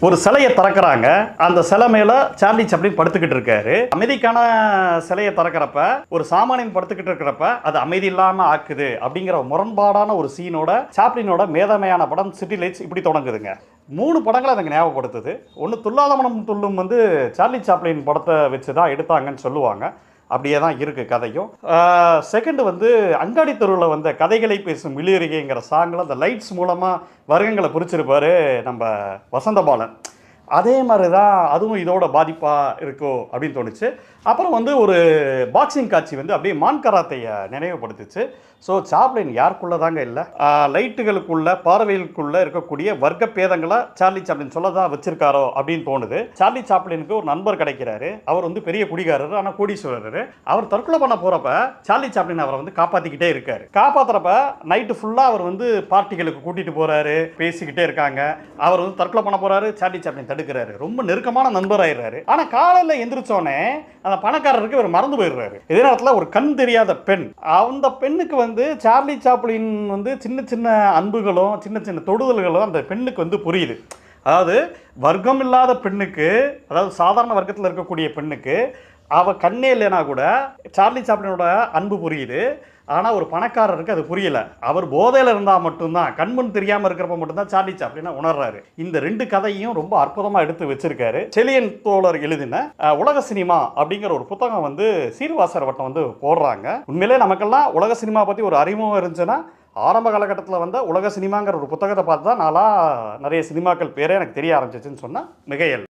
ஒரு சிலையை திறக்கிறாங்க. அந்த சிலை மேல சார்லி சாப்ளின் படுத்துக்கிட்டு இருக்காரு. அமைதிக்கான சிலையை திறக்கிறப்ப ஒரு சாமானியன் படுத்துக்கிட்டு இருக்கிறப்ப அது அமைதி இல்லாம ஆக்குது அப்படிங்கிற முரண்பாடான ஒரு சீனோட சாப்ளினோட மேதமையான படம் சிட்டி லைட்ஸ் இப்படி தொடங்குதுங்க. 3 படங்களை எனக்கு ஞாபகப்படுத்துது. ஒன்று துல்லாதமனம் துள்ளும் வந்து சார்லி சாப்ளின் படத்தை வச்சு தான் எடுத்தாங்கன்னு சொல்லுவாங்க. அப்படியே தான் இருக்குது கதையும். செகண்ட் வந்து அங்காடி தெருவில் வந்த கதைகளை பேசும் விழியறிகைங்கிற சாங்கில் அந்த லைட்ஸ் மூலமாக வருகங்களை குறிச்சிருப்பார் நம்ம வசந்தபாலன். அதே மாதிரி தான் அதுவும் இதோட பாதிப்பாக இருக்கோ அப்படின்னு தோணுச்சு. அப்புறம் வந்து ஒரு பாக்ஸிங் காட்சி வந்து அப்படியே மான் கராத்தையை நினைவுபடுத்துச்சு. ஸோ சாப்ளின் யாருக்குள்ளே தாங்க இல்லை, லைட்டுகளுக்குள்ள பார்வைகளுக்குள்ளே இருக்கக்கூடிய வர்க்க பேதங்களை சார்லி சாப்ளின் சொல்ல தான் வச்சிருக்காரோ அப்படின்னு தோணுது. சார்லி சாப்ளினுக்கு ஒரு நண்பர் கிடைக்கிறாரு. அவர் வந்து பெரிய குடிகாரர், ஆனால் கோடீஸ்வரர். அவர் தற்கொலை பண்ண போகிறப்ப சார்லி சாப்ளின் அவரை வந்து காப்பாற்றிக்கிட்டே இருக்காரு. காப்பாற்றுறப்ப நைட்டு ஃபுல்லாக அவர் வந்து பார்ட்டிகளுக்கு கூட்டிகிட்டு போகிறாரு, பேசிக்கிட்டே இருக்காங்க. அவர் வந்து தற்கொலை பண்ண போகிறாரு, சார்லி சாப்ளின் தடுக்கிறாரு. ரொம்ப நெருக்கமான நண்பர் ஆயிடுறாரு. ஆனால் காலையில் எந்திரிச்சோடனே அந்த பணக்காரருக்கு இவர் மறந்து போயிடுறாரு. இதே நேரத்தில் ஒரு கண் தெரியாத பெண், அந்த பெண்ணுக்கு வந்து சார்லி சாப்ளின் வந்து சின்ன சின்ன அன்புகளும் சின்ன சின்ன தொடுதல்களும் அந்த பெண்ணுக்கு வந்து புரியுது. அதாவது வர்க்கம் இல்லாத பெண்ணுக்கு, அதாவது சாதாரண வர்க்கத்தில் இருக்கக்கூடிய பெண்ணுக்கு அவள் கண்ணே இல்லைனா கூட சார்லி சாப்ளினோட அன்பு புரியுது. ஆனால் ஒரு பணக்காரருக்கு அது புரியல. அவர் போதையில் இருந்தால் மட்டும்தான், கண்முன் தெரியாமல் இருக்கிறப்ப மட்டும்தான் சார்லி சாப்ளினை உணர்றாரு. இந்த 2 கதையும் ரொம்ப அற்புதமாக எடுத்து வச்சிருக்காரு. செலியன் தோழர் எழுதின உலக சினிமா அப்படிங்கிற ஒரு புத்தகம் வந்து சீர்வாசர் வட்டம் வந்து போடுறாங்க. உண்மையிலே நமக்கெல்லாம் உலக சினிமா பற்றி ஒரு அறிமுகம் இருந்துச்சுன்னா ஆரம்ப காலகட்டத்தில் வந்த உலக சினிமாங்கிற ஒரு புத்தகத்தை பார்த்து தான் நான்லாம் நிறைய சினிமாக்கள் பேரே எனக்கு தெரிய ஆரம்பிச்சிச்சுன்னு சொன்னால் மிகையல்.